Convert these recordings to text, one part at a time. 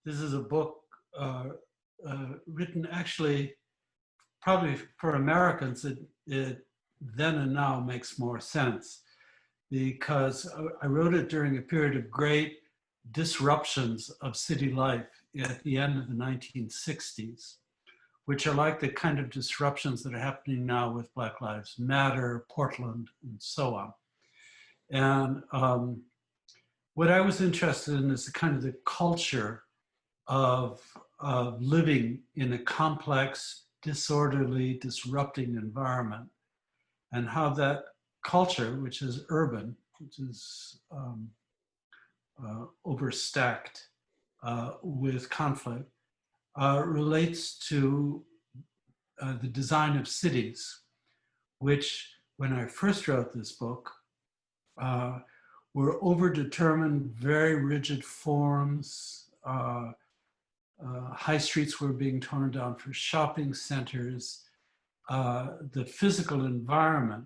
this is a book written actually probably for Americans. It then and now makes more sense because I wrote it during a period of great disruptions of city life at the end of the 1960s, which are like the kind of disruptions that are happening now with Black Lives Matter, Portland, and so on. And what I was interested in is the kind of the culture of living in a complex, disorderly, disrupting environment, and how that culture, which is urban, which is overstacked with conflict, relates to the design of cities, which when I first wrote this book, were overdetermined, very rigid forms. High streets were being torn down for shopping centers. The physical environment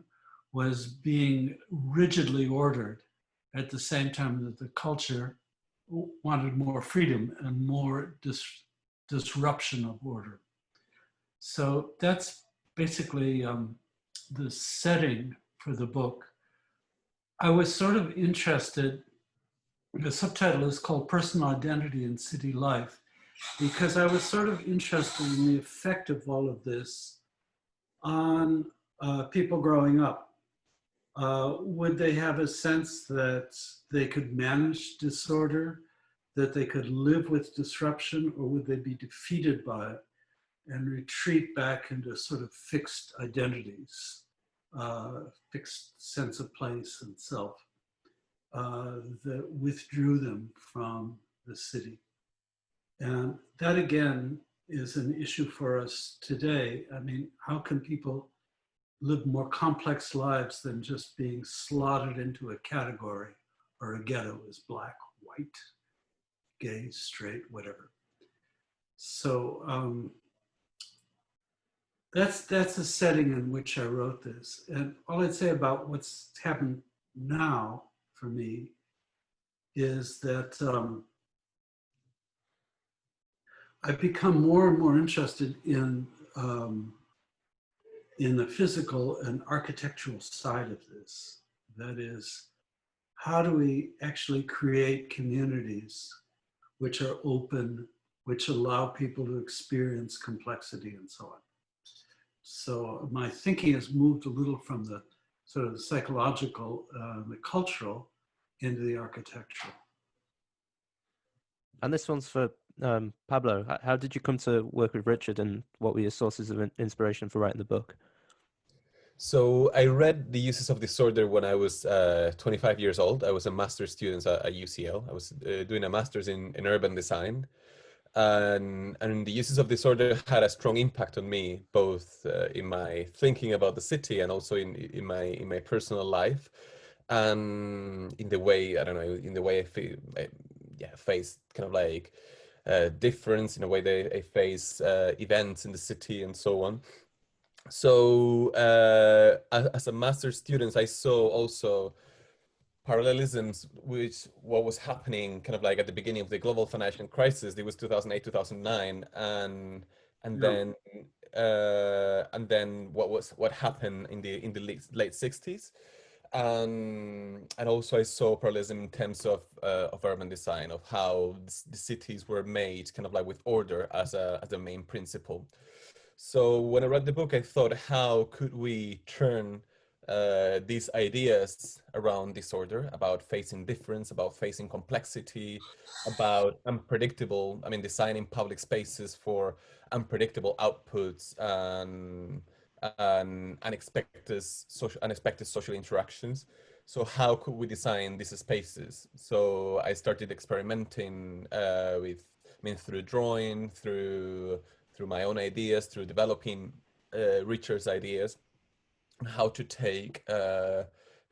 was being rigidly ordered at the same time that the culture wanted more freedom and more disruption of order. So that's basically the setting for the book. I was sort of interested, the subtitle is called Personal Identity in City Life, because I was sort of interested in the effect of all of this on people growing up. Would they have a sense that they could manage disorder, that they could live with disruption, or would they be defeated by it and retreat back into sort of fixed identities, fixed sense of place and self that withdrew them from the city? And that again is an issue for us today. I mean, how can people live more complex lives than just being slotted into a category or a ghetto as black, white, gay, straight, whatever? So that's a setting in which I wrote this. And all I'd say about what's happened now for me is that I've become more and more interested in the physical and architectural side of this. That is, how do we actually create communities which are open, which allow people to experience complexity and so on? So my thinking has moved a little from the sort of the psychological, the cultural, into the architectural. And this one's for Pablo. How did you come to work with Richard, and what were your sources of inspiration for writing the book? So I read The Uses of Disorder when I was 25 years old. I was a master's student at UCL. I was doing a master's in urban design. And The Uses of Disorder had a strong impact on me, both in my thinking about the city and also in my personal life, and in the way, I don't know, in the way I feel, face kind of like difference, in a way that I face events in the city and so on. So as a master's student, I saw also parallelisms with what was happening kind of like at the beginning of the global financial crisis. It was 2008, 2009, and then what happened in the late 60s. And also I saw parallelism in terms of urban design, of how the cities were made kind of like with order as a main principle. So when I read the book, I thought, how could we turn these ideas around disorder, about facing difference, about facing complexity, about unpredictable, I mean, designing public spaces for unpredictable outputs and unexpected social interactions. So how could we design these spaces? So I started experimenting through drawing, through my own ideas, through developing Richard's ideas, how to take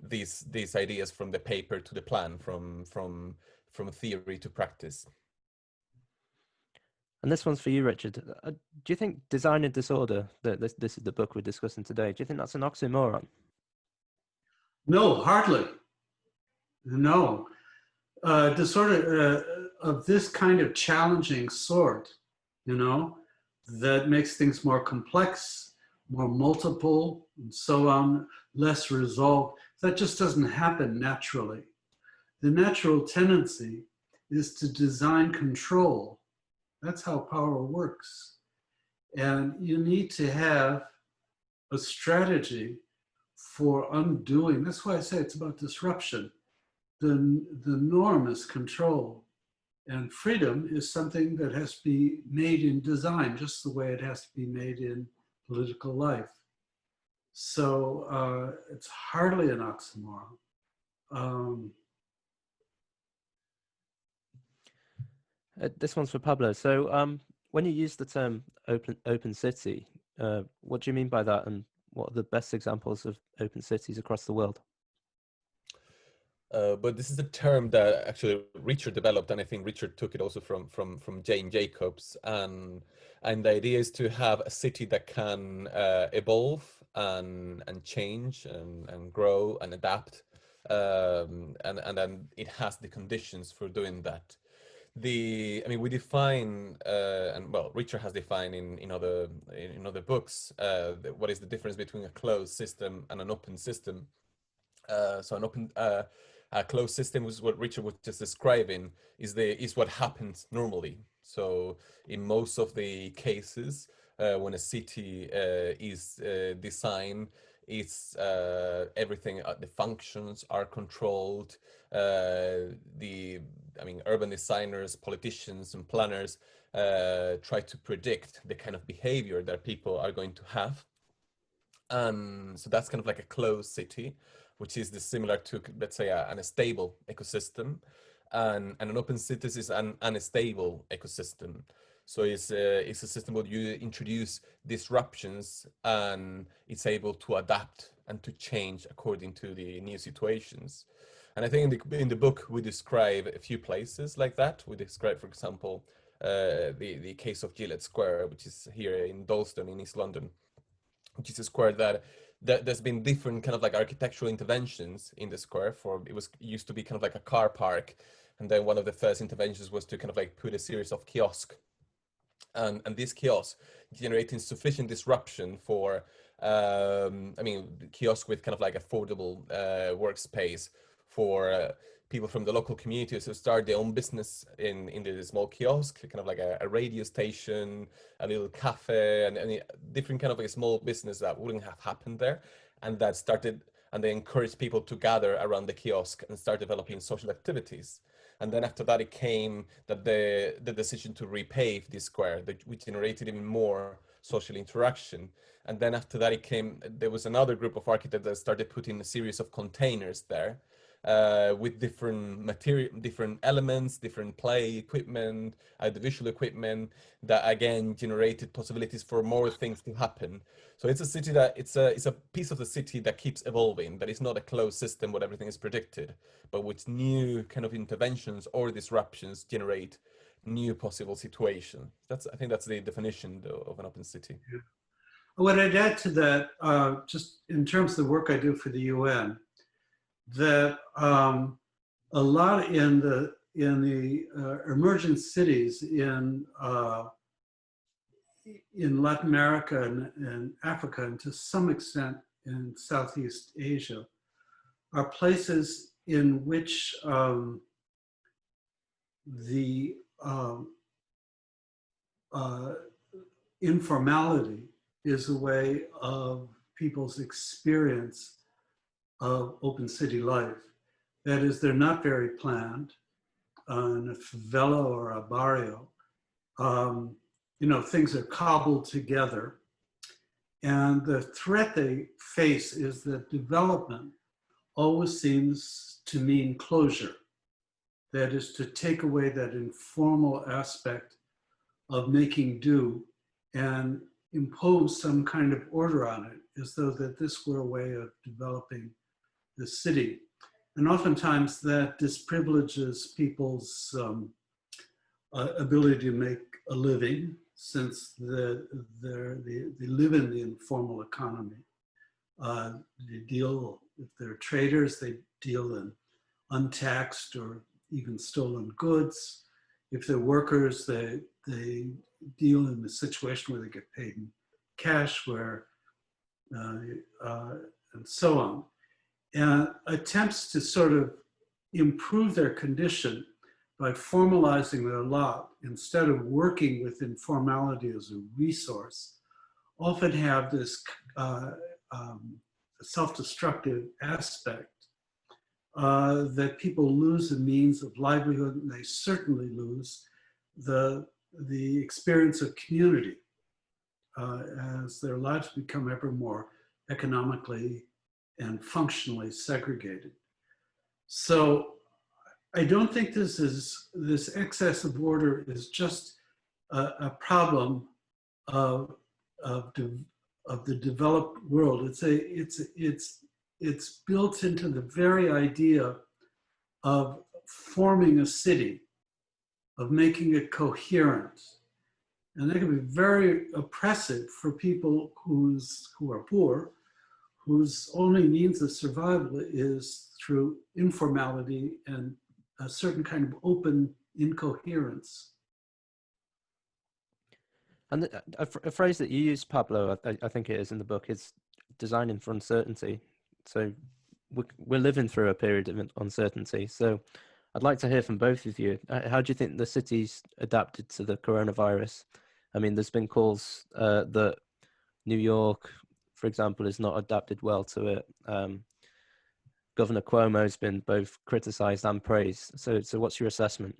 these ideas from the paper to the plan, from theory to practice. And this one's for you, Richard. Do you think design and disorder, this is the book we're discussing today, do you think that's an oxymoron? No, hardly. No. Disorder, of this kind of challenging sort, you know, that makes things more complex, more multiple, and so on, less resolved. That just doesn't happen naturally. The natural tendency is to design control. That's how power works. And you need to have a strategy for undoing. That's why I say it's about disruption. The norm is control. And freedom is something that has to be made in design, just the way it has to be made in political life. So it's hardly an oxymoron. This one's for Pablo. So when you use the term open city, what do you mean by that, and what are the best examples of open cities across the world? But this is a term that actually Richard developed, and I think Richard took it also from Jane Jacobs. And the idea is to have a city that can evolve and change and grow and adapt, and then it has the conditions for doing that. I mean, we define, and well, Richard has defined in other books, what is the difference between a closed system and an open system. So a closed system, was what Richard was just describing, is what happens normally. So in most of the cases, when a city is designed, it's everything, the functions are controlled. Urban designers, politicians, and planners try to predict the kind of behavior that people are going to have. So that's kind of like a closed city, which is similar to, let's say, an stable ecosystem, and an open city is an unstable ecosystem. So it's a system where you introduce disruptions, and it's able to adapt and to change according to the new situations. And I think in the book we describe a few places like that. We describe, for example, the case of Gillette Square, which is here in Dalston in East London, which is a square that there's been different kind of like architectural interventions in the square. It used to be kind of like a car park, and then one of the first interventions was to kind of like put a series of kiosks, and these kiosks generating sufficient disruption for kiosk with kind of like affordable workspace for people from the local community to start their own business in the small kiosk, kind of like a radio station, a little cafe, and different kind of like a small business that wouldn't have happened there. And that started, and they encouraged people to gather around the kiosk and start developing social activities. And then after that, it came that the decision to repave this square, which generated even more social interaction. And then after that, there was another group of architects that started putting a series of containers there, with different material, different elements, different play equipment, visual equipment, that again generated possibilities for more things to happen. So it's a city that it's a piece of the city that keeps evolving, but it's not a closed system where everything is predicted, but with new kind of interventions or disruptions generate new possible situations. I think that's the definition of an open city. Yeah. What I'd add to that, just in terms of the work I do for the UN, that a lot in the emergent cities in Latin America and Africa, and to some extent in Southeast Asia, are places in which the informality is a way of people's experience of open city life. That is, they're not very planned. In a favela or a barrio, things are cobbled together. And the threat they face is that development always seems to mean closure. That is, to take away that informal aspect of making do and impose some kind of order on it, as though that this were a way of developing the city. And oftentimes that disprivileges people's ability to make a living, since they live in the informal economy. They deal, if they're traders, they deal in untaxed or even stolen goods. If they're workers, they deal in the situation where they get paid in cash, where and so on. And attempts to sort of improve their condition by formalizing their lot instead of working with informality as a resource often have this self-destructive aspect that people lose a means of livelihood, and they certainly lose the experience of community as their lives become ever more economically and functionally segregated. So I don't think this excess of order is just a problem of the developed world. It's built into the very idea of forming a city, of making it coherent. And that can be very oppressive for people who are poor, whose only means of survival is through informality and a certain kind of open incoherence. And a phrase that you use, Pablo, I think it is in the book, is designing for uncertainty. So we're living through a period of uncertainty. So I'd like to hear from both of you. How do you think the city's adapted to the coronavirus? I mean, there's been calls that New York, for example, is not adapted well to it. Governor Cuomo has been both criticized and praised. So what's your assessment?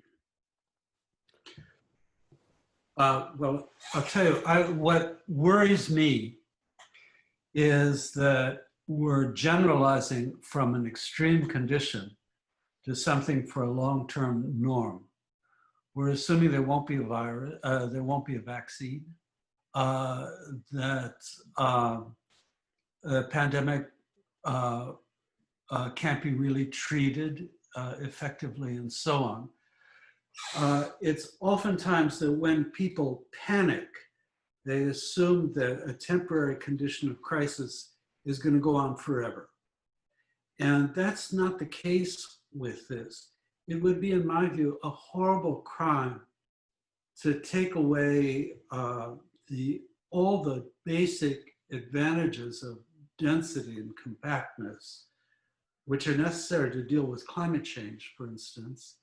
Well, I'll tell you, what worries me is that we're generalizing from an extreme condition to something for a long-term norm. We're assuming there won't be a virus, there won't be a vaccine, that the pandemic can't be really treated effectively, and so on. It's oftentimes that when people panic, they assume that a temporary condition of crisis is going to go on forever. And that's not the case with this. It would be, in my view, a horrible crime to take away all the basic advantages of density and compactness, which are necessary to deal with climate change, for instance,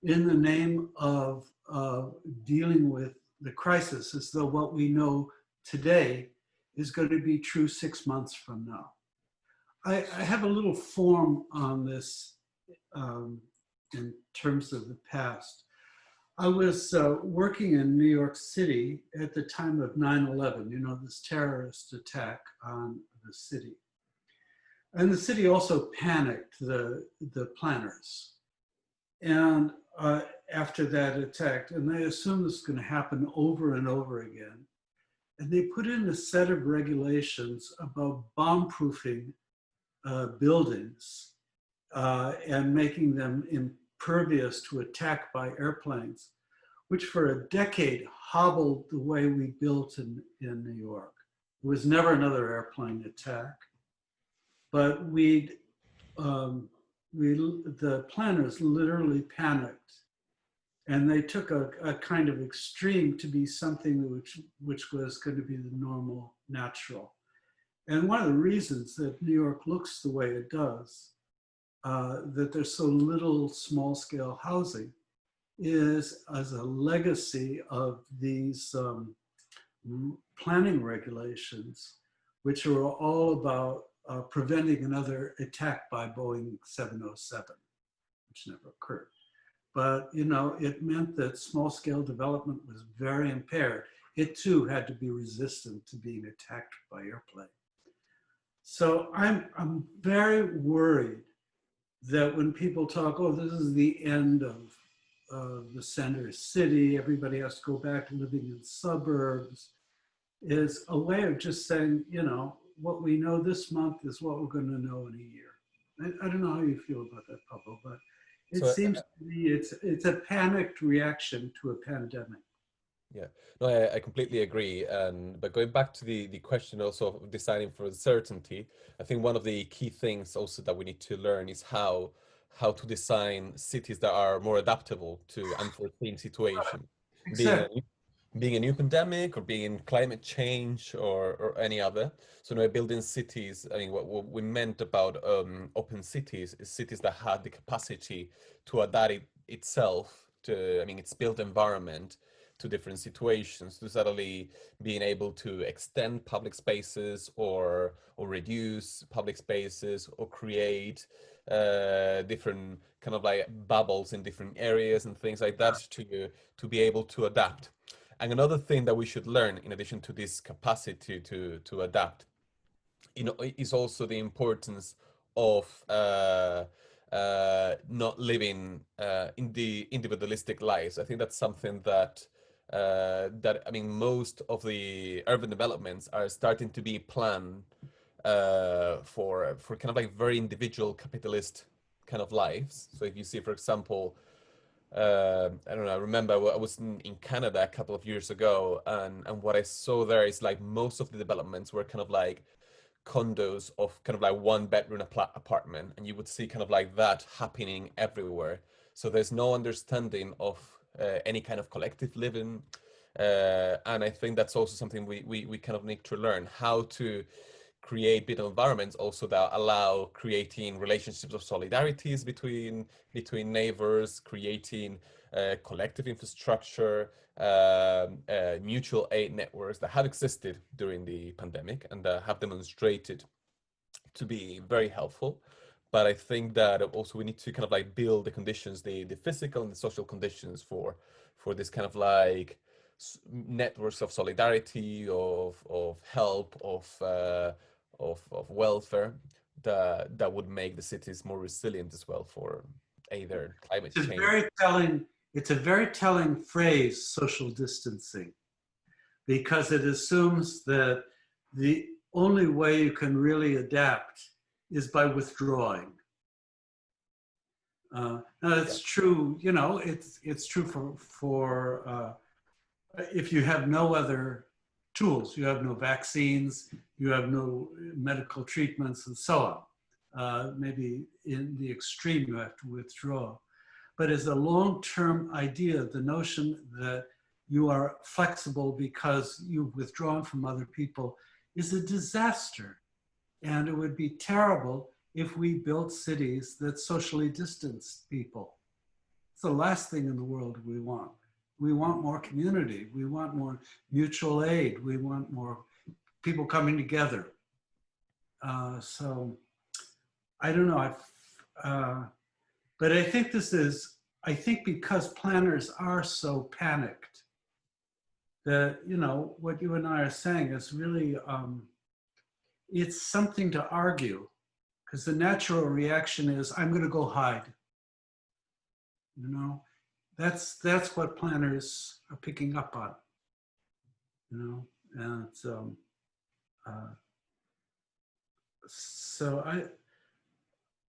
in the name of dealing with the crisis, as though what we know today is going to be true 6 months from now. I have a little form on this in terms of the past. I was working in New York City at the time of 9/11, you know, this terrorist attack on the city. And the city also panicked the planners. And after that attack, and they assumed this was going to happen over and over again. And they put in a set of regulations about bomb-proofing buildings and making them impervious to attack by airplanes, which for a decade hobbled the way we built in New York. There was never another airplane attack, but the planners literally panicked, and they took a kind of extreme to be something which was going to be the normal, natural. And one of the reasons that New York looks the way it does, that there's so little small-scale housing, is as a legacy of these planning regulations, which are all about preventing another attack by Boeing 707, which never occurred. But, you know, it meant that small-scale development was very impaired. It too had to be resistant to being attacked by airplane. So I'm very worried that when people talk, oh, this is the end of the center city, everybody has to go back to living in suburbs, is a way of just saying, you know, what we know this month is what we're going to know in a year. I don't know how you feel about that, Pablo, but it seems to me it's a panicked reaction to a pandemic. Yeah, no, I completely agree. But going back to the question also of designing for uncertainty, I think one of the key things also that we need to learn is how how to design cities that are more adaptable to unforeseen situations, being a Exactly. being a new pandemic or being climate change or any other. So now building cities, I mean, what we meant about open cities is cities that had the capacity to adapt itself to, I mean, its built environment to different situations, to suddenly being able to extend public spaces or reduce public spaces or create different kind of like bubbles in different areas and things like that to be able to adapt. And another thing that we should learn, in addition to this capacity to adapt, you know, is also the importance of not living in the individualistic lives. I think that's something that that I mean, most of the urban developments are starting to be planned for kind of like very individual capitalist kind of lives. So if you see, for example, I don't know. I remember I was in Canada a couple of years ago, and what I saw there is like most of the developments were kind of like condos of kind of like one bedroom apartment, and you would see kind of like that happening everywhere. So there's no understanding of any kind of collective living, and I think that's also something we kind of need to learn how to create built environments also that allow creating relationships of solidarities between neighbors, creating collective infrastructure, mutual aid networks that have existed during the pandemic and have demonstrated to be very helpful. But I think that also we need to kind of like build the conditions, the physical and the social conditions for this kind of like networks of solidarity, of help, of welfare that would make the cities more resilient as well for either climate It's a change. very telling, it's a very telling phrase, social distancing, because it assumes that the only way you can really adapt is by withdrawing. Now Yeah. it's true, you know, it's true for if you have no other tools, you have no vaccines, you have no medical treatments, and so on. Maybe in the extreme, you have to withdraw. But as a long-term idea, the notion that you are flexible because you've withdrawn from other people is a disaster. And it would be terrible if we built cities that socially distanced people. It's the last thing in the world we want. We want more community. We want more mutual aid. We want more people coming together. So I don't know. But I think I think because planners are so panicked that, you know, what you and I are saying is really, it's something to argue, because the natural reaction is, I'm going to go hide. You know, that's what planners are picking up on. You know, and so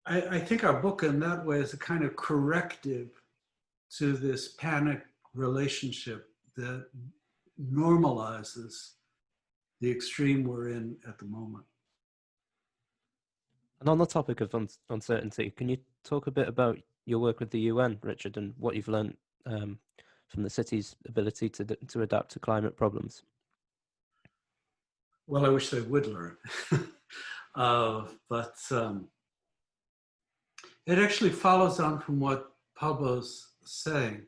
I think our book in that way is a kind of corrective to this panic relationship that normalizes the extreme we're in at the moment. And on the topic of uncertainty, can you talk a bit about your work with the UN, Richard, and what you've learned from the city's ability to adapt to climate problems? Well, I wish they would learn. But it actually follows on from what Pablo's saying.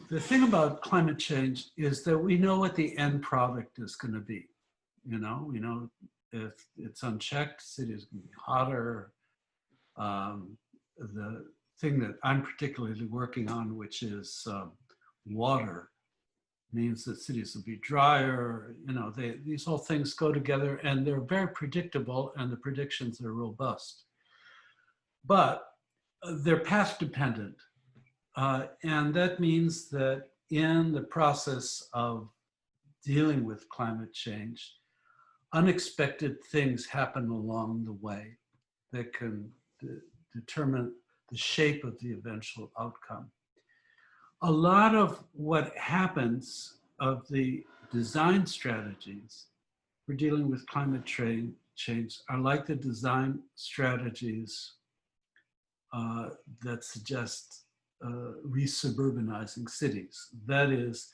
The thing about climate change is that we know what the end product is going to be. You know, we know if it's unchecked, cities can be hotter. The thing that I'm particularly working on, which is water, means that cities will be drier. You know, these whole things go together, and they're very predictable, and the predictions are robust. But they're path dependent. And that means that in the process of dealing with climate change, unexpected things happen along the way that can determine the shape of the eventual outcome. A lot of what happens of the design strategies for dealing with climate change are like the design strategies that suggest resuburbanizing cities. That is,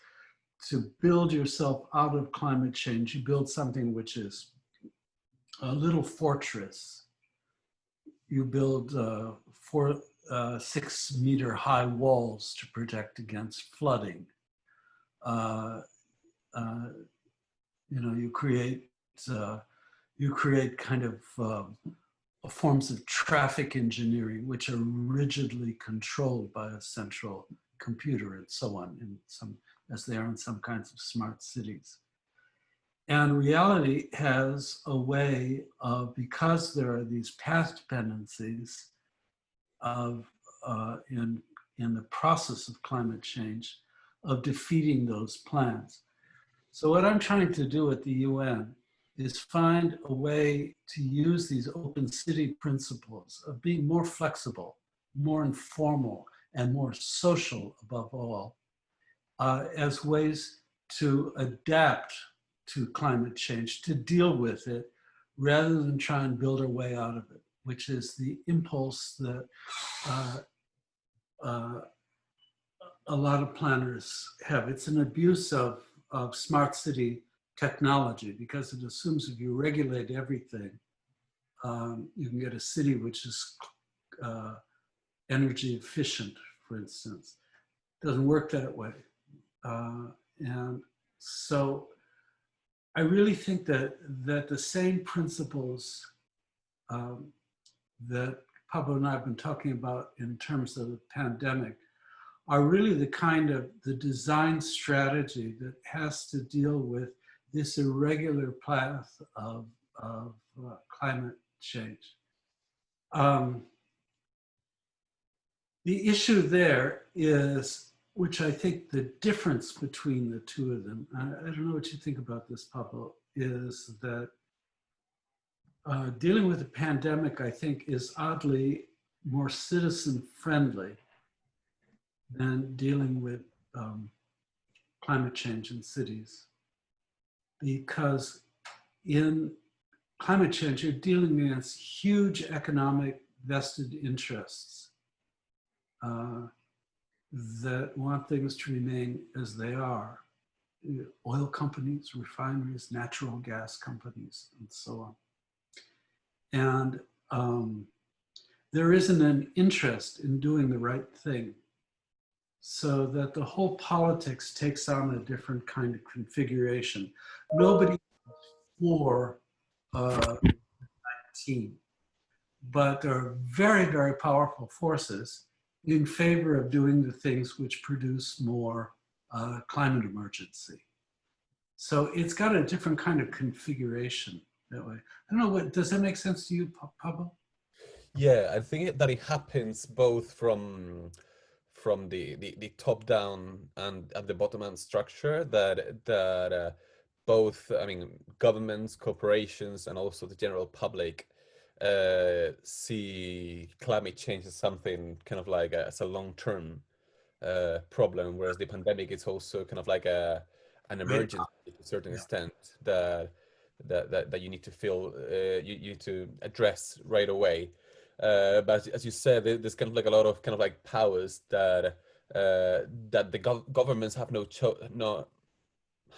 to build yourself out of climate change, you build something which is a little fortress. You build 6-meter high walls to protect against flooding. You create kind of forms of traffic engineering which are rigidly controlled by a central computer and so on, as they are in some kinds of smart cities. And reality has a way of, because there are these path dependencies of in the process of climate change, of defeating those plans. So what I'm trying to do at the UN is find a way to use these open city principles of being more flexible, more informal, and more social above all, as ways to adapt to climate change, to deal with it, rather than try and build our way out of it, which is the impulse that a lot of planners have. It's an abuse of smart city technology, because it assumes if you regulate everything, you can get a city which is energy efficient, for instance. It doesn't work that way. And so I really think that the same principles that Pablo and I have been talking about in terms of the pandemic are really the design strategy that has to deal with this irregular path of climate change. The issue there is, which I think the difference between the two of them, I don't know what you think about this, Pablo, is that dealing with the pandemic, I think, is oddly more citizen-friendly than dealing with climate change in cities. Because in climate change, you're dealing against huge economic vested interests that want things to remain as they are. Oil companies, refineries, natural gas companies, and so on. And there isn't an interest in doing the right thing, so that the whole politics takes on a different kind of configuration. Nobody is for COVID-19, but there are very, very powerful forces in favor of doing the things which produce more climate emergency. So it's got a different kind of configuration that way. I don't know, does that make sense to you, Pablo? Yeah, I think that it happens both from the top down and at the bottom end structure, that both, I mean, governments, corporations, and also the general public see climate change as something kind of like as a long-term problem, whereas the pandemic is also kind of like an emergency to a certain extent that you need to feel you need to address right away. But as you said, there's kind of like a lot of kind of like powers that the governments have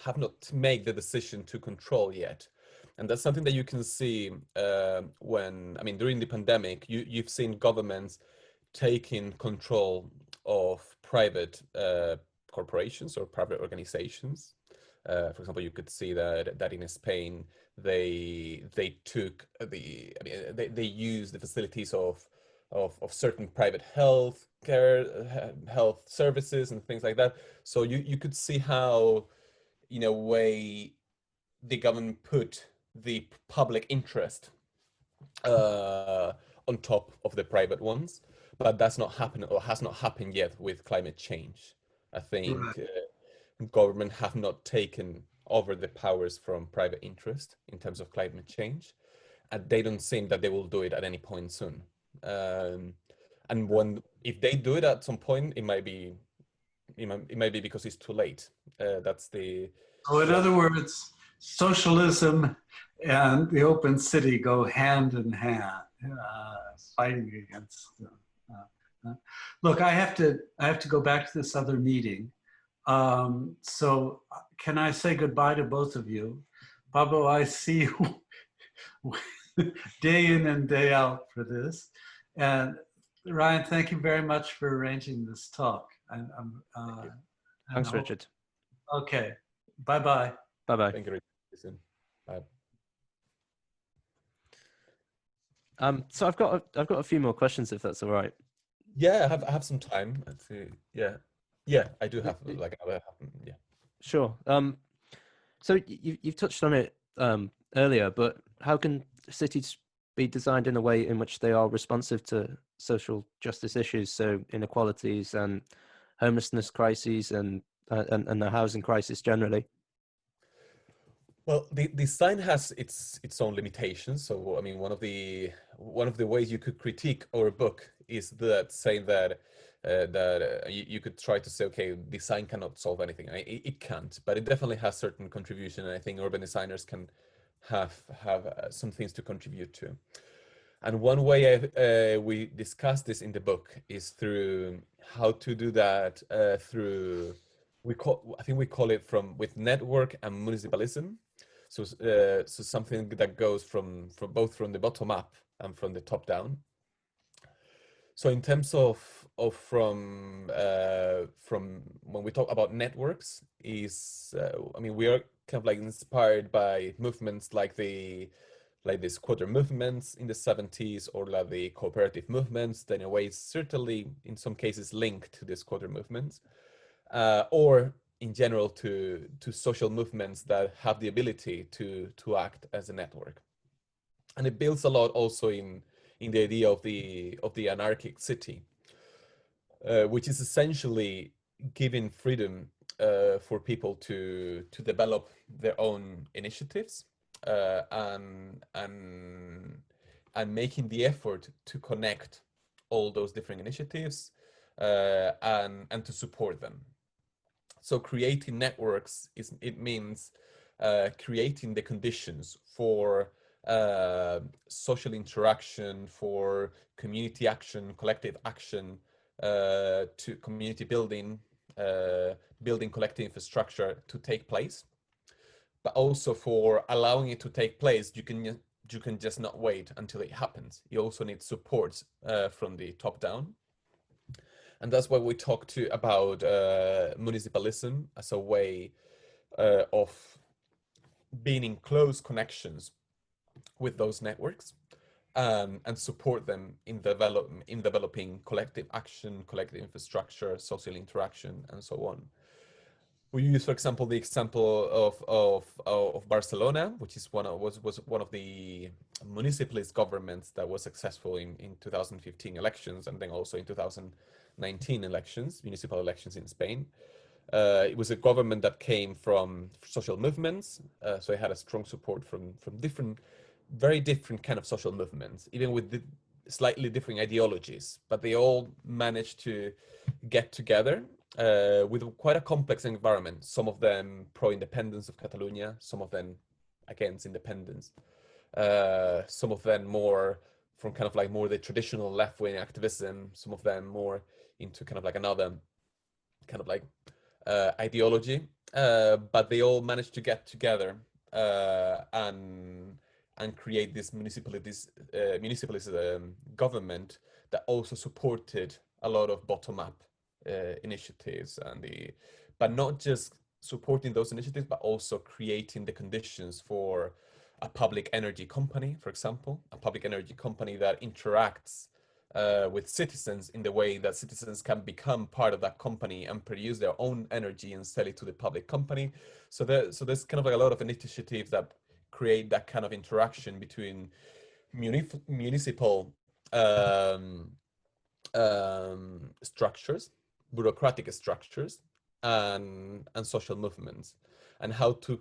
have not made the decision to control yet. And that's something that you can see during the pandemic, you've seen governments taking control of private corporations or private organizations. For example, you could see that in Spain, they took they used the facilities of certain private health services and things like that. So you could see how, in a way, the government put the public interest on top of the private ones, but that's not happened, or has not happened yet, with climate change. I think government have not taken over the powers from private interest in terms of climate change, and they don't seem that they will do it at any point soon. And if they do it at some point, it might be because it's too late. That's the. So in other words, socialism and the open city go hand in hand, fighting against Look, I have to go back to this other meeting. So can I say goodbye to both of you? Pablo, I see you day in and day out for this. And Ryan, thank you very much for arranging this talk. And Thanks, Richard. Okay, bye-bye. Bye-bye. Thank you, Richard. Bye. So I've got a few more questions, if that's all right. Yeah, I have some time. Yeah, I do have like another. Yeah. Sure. So you've touched on it earlier, but how can cities be designed in a way in which they are responsive to social justice issues, so inequalities and homelessness crises and the housing crisis generally? Well, the design has its own limitations. So I mean, one of the ways you could critique our book is that saying that you could try to say, okay, design cannot solve anything. It can't, but it definitely has certain contribution, and I think urban designers can have some things to contribute to. And one way we discuss this in the book is through how to do that through I think we call it with network and municipalism. So something that goes from both from the bottom up and from the top down. So in terms of from when we talk about networks, I mean, we are kind of like inspired by movements like the squatter movements in the 70s, or like the cooperative movements. That in a way is certainly in some cases linked to the squatter movements, or in general to social movements that have the ability to act as a network. And it builds a lot also in the idea of the anarchic city, which is essentially giving freedom for people to develop their own initiatives, and making the effort to connect all those different initiatives, and to support them. So creating networks means creating the conditions for social interaction, for community action, collective action, to community building, building collective infrastructure to take place. But also for allowing it to take place, you can just not wait until it happens. You also need support from the top down. And that's why we talk about municipalism as a way of being in close connections with those networks, and support them in developing collective action, collective infrastructure, social interaction, and so on. We use, for example, the example of Barcelona, which is was one of the municipalist governments that was successful in 2015 elections, and then also in 2019 elections, municipal elections in Spain. It was a government that came from social movements, so it had a strong support from very different kind of social movements, even with slightly different ideologies, but they all managed to get together with quite a complex environment. Some of them pro-independence of Catalonia, some of them against independence, some of them more from kind of like more the traditional left-wing activism, some of them more into kind of like another kind of like ideology, but they all managed to get together and create this municipalist government that also supported a lot of bottom-up initiatives, but not just supporting those initiatives, but also creating the conditions for a public energy company, for example, a public energy company that interacts with citizens in the way that citizens can become part of that company and produce their own energy and sell it to the public company. So there's kind of like a lot of initiatives that create that kind of interaction between municipal structures, bureaucratic structures, and social movements, and how to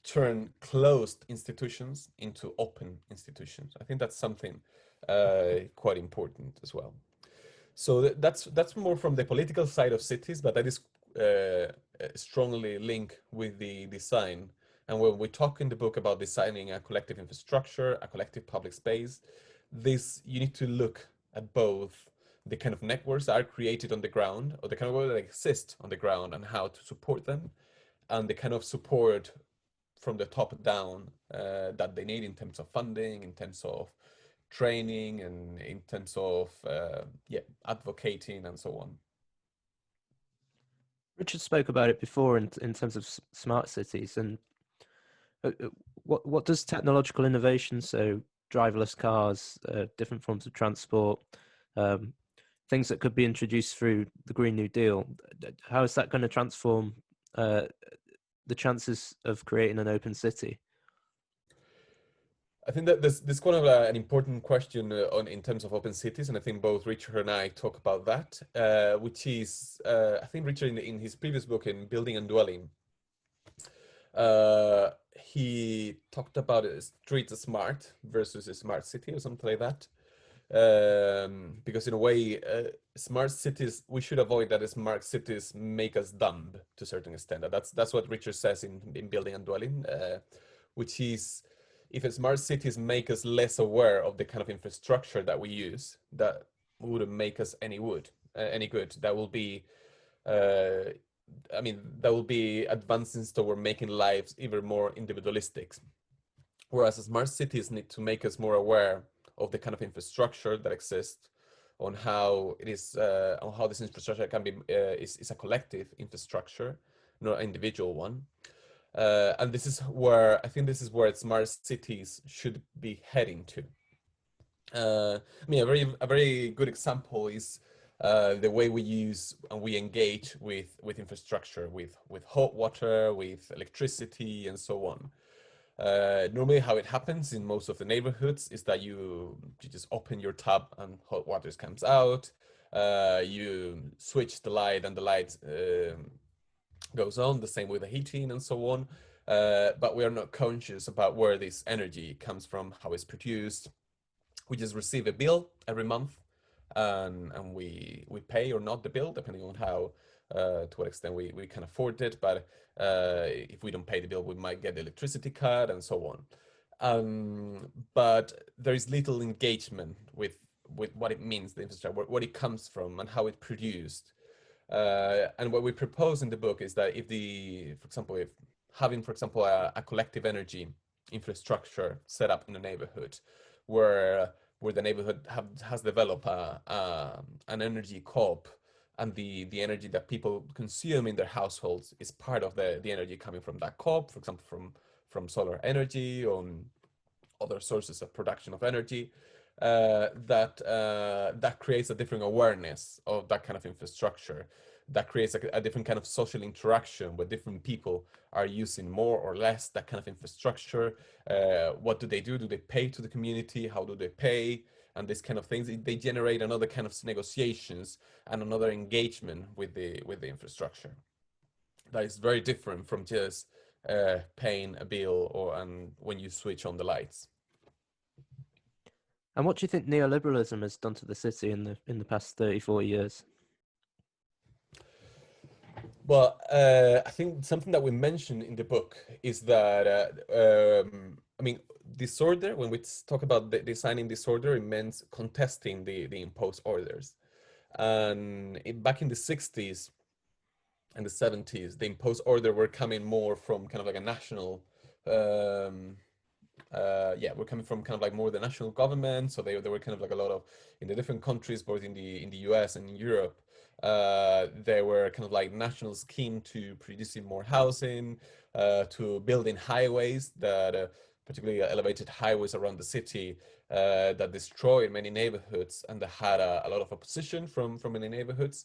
turn closed institutions into open institutions. I think that's something quite important as well. So that's more from the political side of cities, but that is strongly linked with the design. And when we talk in the book about designing a collective infrastructure, a collective public space, you need to look at both the kind of networks that are created on the ground, or the kind of work that exist on the ground, and how to support them, and the kind of support from the top down that they need in terms of funding, in terms of training, and in terms of advocating and so on. Richard spoke about it before in terms of smart cities, and what does technological innovation, so driverless cars, different forms of transport, things that could be introduced through the Green New Deal, how is that going to transform the chances of creating an open city? I think that this kind of an important question in terms of open cities, and I think both Richard and I talk about that, which is I think Richard in his previous book in Building and Dwelling, he talked about a street smart versus a smart city or something like that. Because in a way, smart cities, we should avoid that smart cities make us dumb to a certain extent. That's what Richard says in Building and Dwelling, which is, if a smart cities make us less aware of the kind of infrastructure that we use, that wouldn't make us any good. That will be, that will be advances toward making lives even more individualistic. Whereas smart cities need to make us more aware of the kind of infrastructure that exists, on how it is, on how this infrastructure can be is a collective infrastructure, not an individual one. And this is where I think smart cities should be heading to. A very good example is the way we use and we engage with infrastructure, with hot water, with electricity, and so on. Normally how it happens in most of the neighborhoods is that you just open your tap and hot water comes out. You switch the light and the light goes on, the same with the heating and so on. But we are not conscious about where this energy comes from, how it's produced. We just receive a bill every month, and we pay or not the bill, depending on how to what extent we can afford it. But if we don't pay the bill, we might get the electricity cut and so on. But there is little engagement with what it means, the infrastructure, what it comes from, and how it's produced. And what we propose in the book is that if having, for example, a collective energy infrastructure set up in the neighborhood, where the neighborhood has developed an energy co-op, and the energy that people consume in their households is part of the energy coming from that co-op, for example, from solar energy or other sources of production of energy, that creates a different awareness of that kind of infrastructure, that creates a different kind of social interaction where different people are using more or less that kind of infrastructure. What do they do? Do they pay to the community? How do they pay? And these kind of things, they generate another kind of negotiations and another engagement with the infrastructure that is very different from just paying a bill and when you switch on the lights. And what do you think neoliberalism has done to the city in the past 30, 40 years? Well, I think something that we mentioned in the book is that, disorder, when we talk about designing disorder, it means contesting the imposed orders. And back in the 60s and the 70s, the imposed order were coming more from kind of like a national, we're coming from kind of like more the national government. So they were kind of like a lot of, in the different countries, both in the US and in Europe, there were kind of like national scheme to producing more housing, to building highways that, particularly elevated highways around the city, that destroyed many neighborhoods, and that had a lot of opposition from many neighborhoods.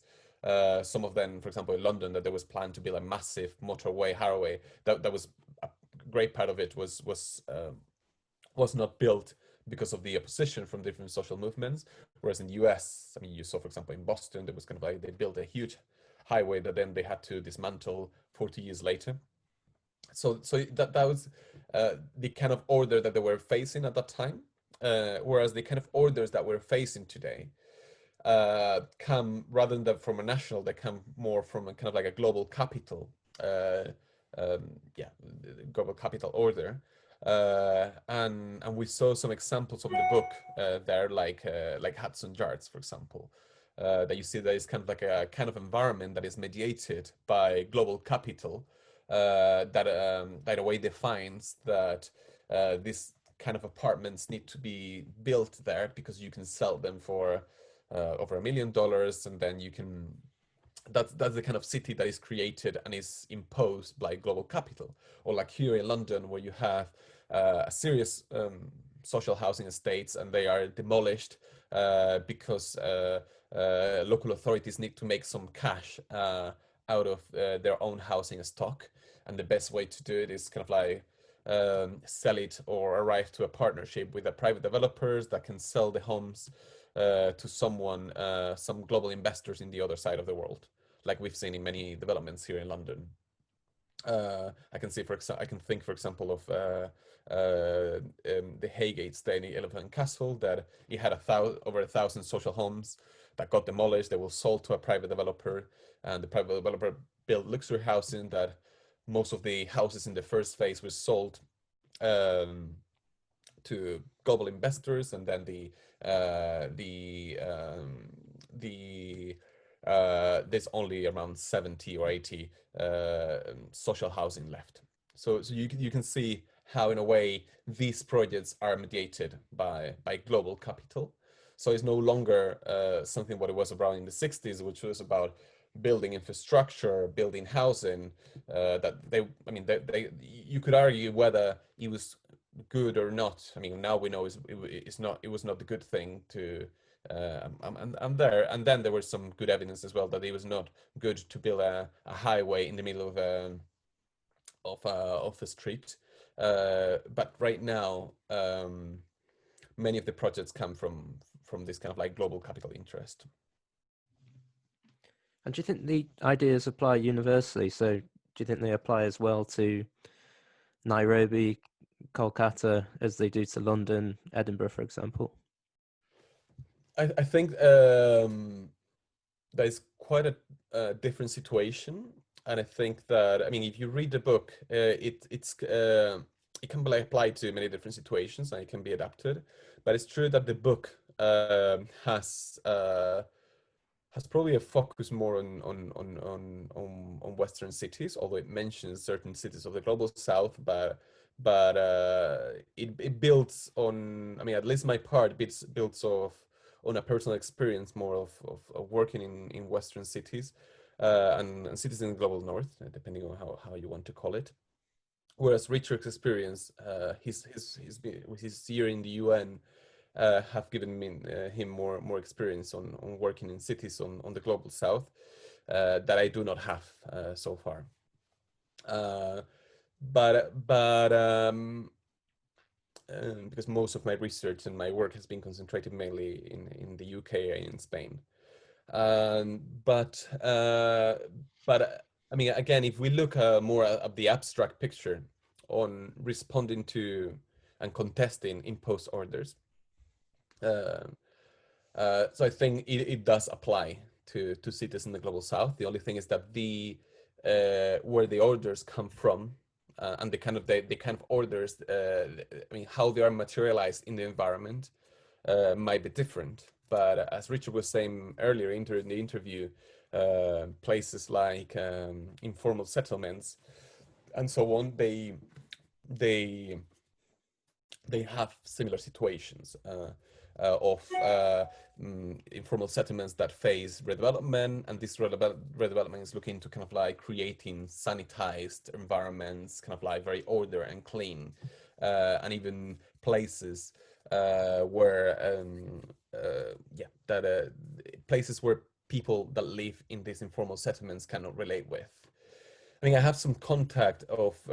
Some of them, for example, in London, that there was planned to build a massive motorway, highway. That was a great part of it was not built because of the opposition from different social movements. Whereas in the US, you saw, for example, in Boston, there was kind of like, they built a huge highway that then they had to dismantle 40 years later. So that was the kind of order that they were facing at that time. Whereas the kind of orders that we're facing today come, rather than from a national, they come more from a kind of like a global capital, global capital order. And we saw some examples of the book there, like Hudson Yards, for example, that you see that is kind of like a kind of environment that is mediated by global capital, that in a way defines that these kind of apartments need to be built there because you can sell them for over $1 million, and then you can. That's the kind of city that is created and is imposed by global capital. Or like here in London, where you have a serious social housing estates, and they are demolished because local authorities need to make some cash out of their own housing stock, and the best way to do it is kind of like sell it or arrive to a partnership with the private developers that can sell the homes to someone, some global investors in the other side of the world, like we've seen in many developments here in London. I can think, for example, of the Heygate Stay Elephant Castle, that it had over 1,000 social homes that got demolished. They were sold to a private developer, and the private developer built luxury housing. That most of the houses in the first phase were sold to global investors, and then there's only around 70 or 80 social housing left. So you can see how, in a way, these projects are mediated by global capital. So it's no longer something what it was around in the 60s, which was about building infrastructure, building housing. That you could argue whether it was good or not. I mean, now we know it was not the good thing to. And then there was some good evidence as well that it was not good to build a highway in the middle of a street. But right now, many of the projects come from this kind of like global capital interest. And do you think the ideas apply universally? So do you think they apply as well to Nairobi, Kolkata, as they do to London, Edinburgh, for example? I think that is quite a different situation, and I think that, I mean, if you read the book, it can be applied to many different situations and it can be adapted. But it's true that the book has probably a focus more on Western cities, although it mentions certain cities of the global South, but it builds on, I mean, at least my part builds on a personal experience more of working in Western cities and cities in the global North, depending on how you want to call it. Whereas Richard's experience, his year in the UN, have given him more experience on working in cities on the global South that I do not have so far. Because most of my research and my work has been concentrated mainly in the UK and in Spain. But I mean, again, if we look more at the abstract picture on responding to and contesting imposed orders, so I think it does apply to cities in the global South. The only thing is that where the orders come from and the kind of orders, I mean, how they are materialized in the environment might be different. But as Richard was saying earlier in the interview, places like informal settlements and so on, they have similar situations of informal settlements that face redevelopment, and this redevelopment is looking to kind of like creating sanitized environments, kind of like very order and clean, and even places where places where people that live in these informal settlements cannot relate with. I mean, I have some contact with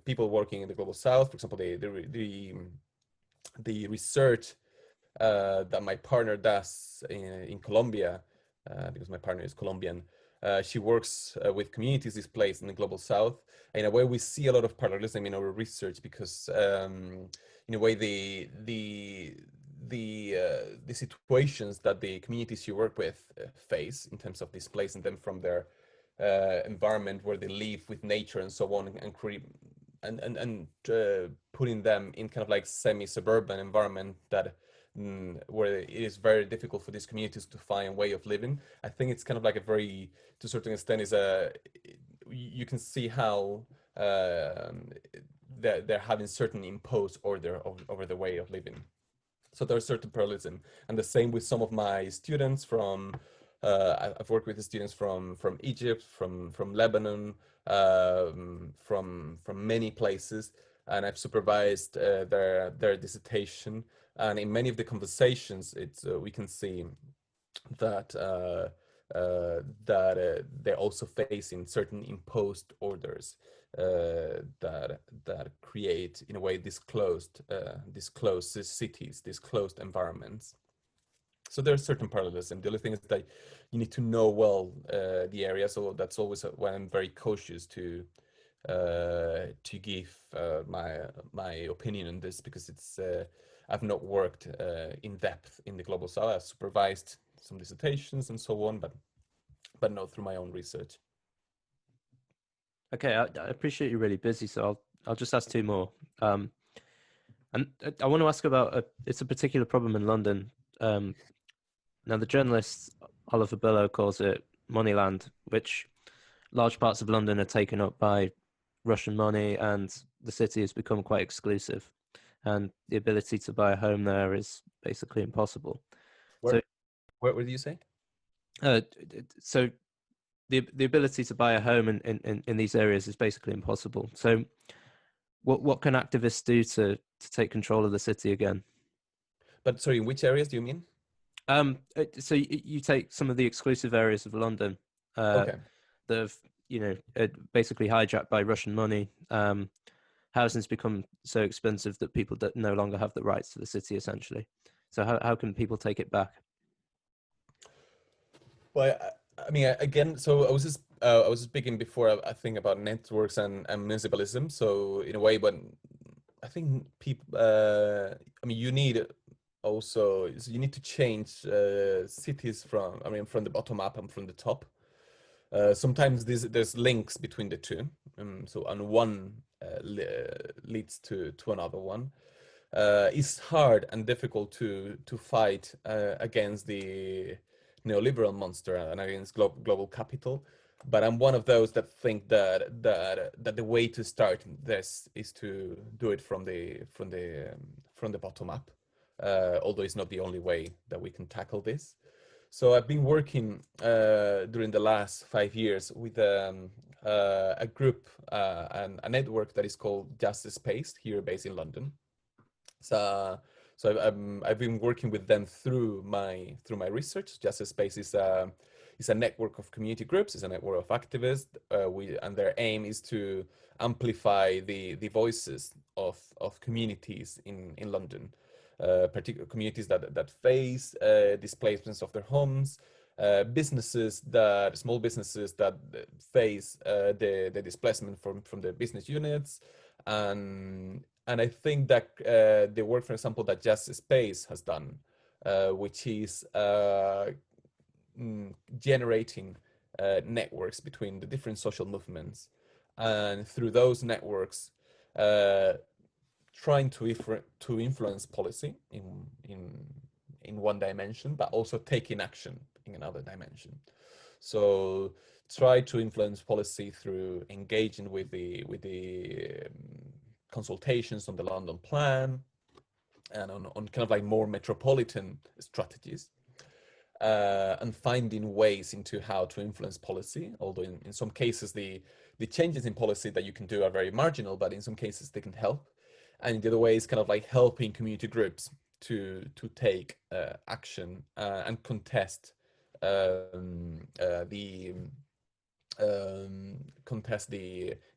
people working in the global South. For example, the research that my partner does in Colombia, because my partner is Colombian. She works with communities displaced in the global South. In a way, we see a lot of parallelism in our research because, in a way, the situations that the communities you work with face in terms of displacing them from their environment where they live with nature and so on, and putting them in kind of like semi-suburban environment that where it is very difficult for these communities to find a way of living. I think it's kind of like a very, to a certain extent, is a, you can see how they're having certain imposed order over the way of living. So there's certain parallelism, and the same with some of my students from. I've worked with the students from Egypt, from Lebanon, from many places, and I've supervised their dissertation. And in many of the conversations, it's we can see that they're also facing certain imposed orders that create, in a way, these closed cities, these closed environments. So there's certain parallelism. The only thing is that you need to know well the area. So that's always why I'm very cautious to give my opinion on this, because it's I've not worked in depth in the global south. I've supervised some dissertations and so on, but not through my own research. Okay, I appreciate you're really busy, so I'll just ask two more. And I want to ask about it's a particular problem in London. Now, the journalist Oliver Billow calls it Moneyland, which large parts of London are taken up by Russian money, and the city has become quite exclusive, and the ability to buy a home there is basically impossible. Where do you say? So the ability to buy a home in these areas is basically impossible. So what can activists do to take control of the city again? But sorry, in which areas do you mean? So you take some of the exclusive areas of London Okay. that have, basically hijacked by Russian money. Housing's become so expensive that people no longer have the rights to the city, essentially. So how can people take it back? Well, I mean, again, so I was speaking before, I think, about networks and municipalism. So in a way, but I think people, I mean, you need also, so you need to change cities from the bottom up and from the top. Sometimes there's links between the two. So and one leads to another one. It's hard and difficult to fight against the neoliberal monster and against global capital. But I'm one of those that think that the way to start this is to do it from the bottom up. Although it's not the only way that we can tackle this. So I've been working during the last 5 years with a group and a network that is called Justice Space, here based in London. So I've been working with them through my research. Justice Space is a network of community groups, is a network of activists. And their aim is to amplify the voices of communities in London. Particular communities that face displacements of their homes, small businesses that face the displacement from the business units, and I think that the work, for example, that Justice Space has done, which is generating networks between the different social movements, and through those networks trying to influence policy in one dimension, but also taking action in another dimension. So try to influence policy through engaging with the consultations on the London plan and on kind of like more metropolitan strategies, and finding ways into how to influence policy. Although in some cases the changes in policy that you can do are very marginal, but in some cases they can help. And the other way is kind of like helping community groups to take action and contest the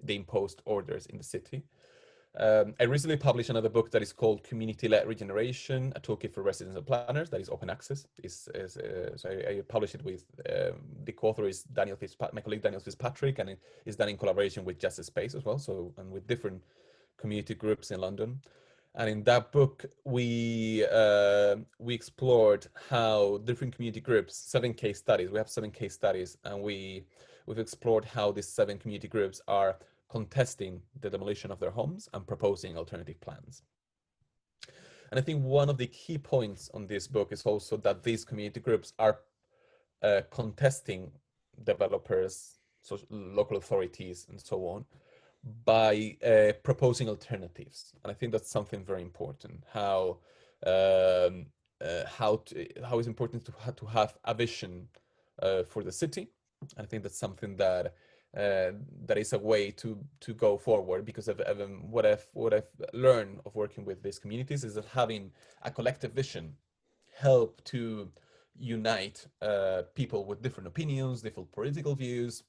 imposed orders in the city. I recently published another book that is called Community-Led Regeneration, a toolkit for residents and planners, that is open access. So I published it with, the co-author is my colleague Daniel Fitzpatrick, and it is done in collaboration with Justice Space as well, so, and with different community groups in London. And in that book, we explored how different community groups, 7 case studies, we have 7 case studies, and we've explored how these 7 community groups are contesting the demolition of their homes and proposing alternative plans. And I think one of the key points on this book is also that these community groups are contesting developers, so local authorities, and so on, by proposing alternatives. And I think that's something very important. How it's important to have a vision for the city. And I think that's something that that is a way to go forward, because what I've learned of working with these communities is that having a collective vision help to unite people with different opinions, different political views,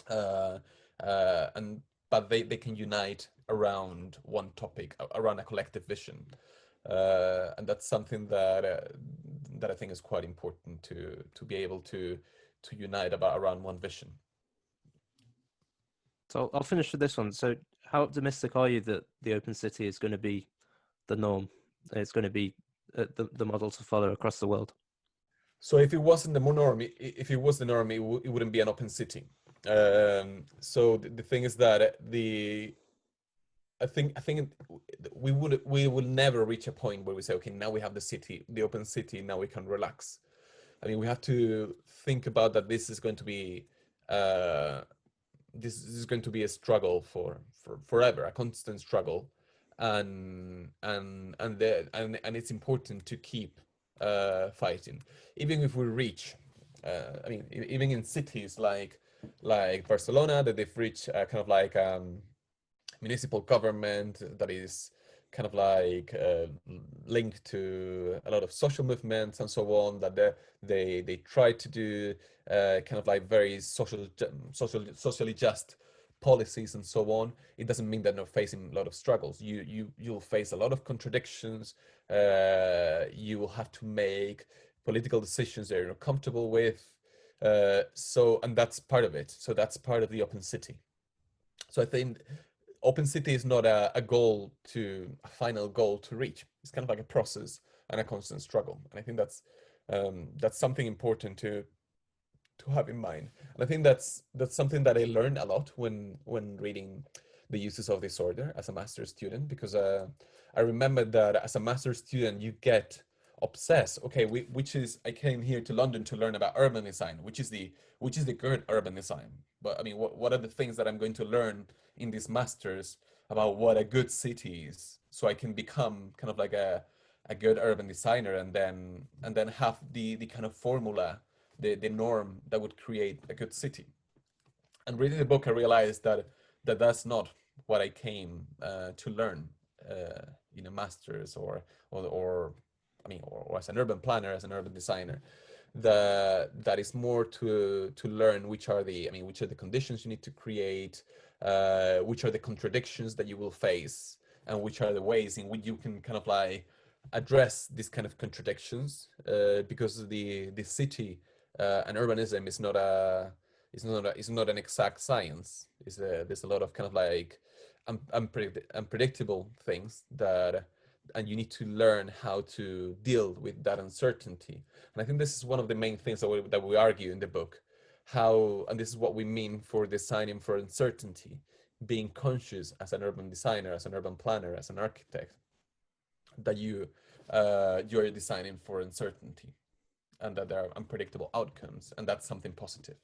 and but they can unite around one topic, around a collective vision, and that's something that that I think is quite important to be able to unite around one vision. So I'll finish with this one. So how optimistic are you that the open city is going to be the norm? It's going to be the model to follow across the world? So if it wasn't the norm, if it was the norm, it wouldn't be an open city. So the thing is that I think we will never reach a point where we say, okay, now we have the open city, now we can relax. I mean, we have to think about that this is going to be a struggle for forever, a constant struggle, and it's important to keep fighting, even if we reach. I mean, even in cities like Barcelona, that they've reached kind of like municipal government that is kind of like linked to a lot of social movements and so on, that they try to do kind of like very socially just policies and so on. It doesn't mean that they're facing a lot of struggles. You'll face a lot of contradictions. You will have to make political decisions that you're not comfortable with. And that's part of it. So that's part of the open city. So I think open city is not a final goal to reach. It's kind of like a process and a constant struggle. And I think that's something important to have in mind. And I think that's something that I learned a lot when reading The Uses of Disorder as a master's student, because I remember that as a master's student you get obsessed. Okay, I came here to London to learn about urban design, which is the good urban design. But I mean, what are the things that I'm going to learn in this master's about what a good city is, so I can become kind of like a good urban designer, and then have the kind of formula, the norm that would create a good city. And reading the book, I realized that that's not what I came to learn in a master's or as an urban planner, as an urban designer. That is more to learn which are the conditions you need to create, which are the contradictions that you will face, and which are the ways in which you can kind of like address these kind of contradictions, because the city and urbanism is not an exact science. There's a lot of kind of like unpredictable things and you need to learn how to deal with that uncertainty. And I think this is one of the main things that we argue in the book, and this is what we mean for designing for uncertainty, being conscious as an urban designer, as an urban planner, as an architect, that you're designing for uncertainty, and that there are unpredictable outcomes, and that's something positive.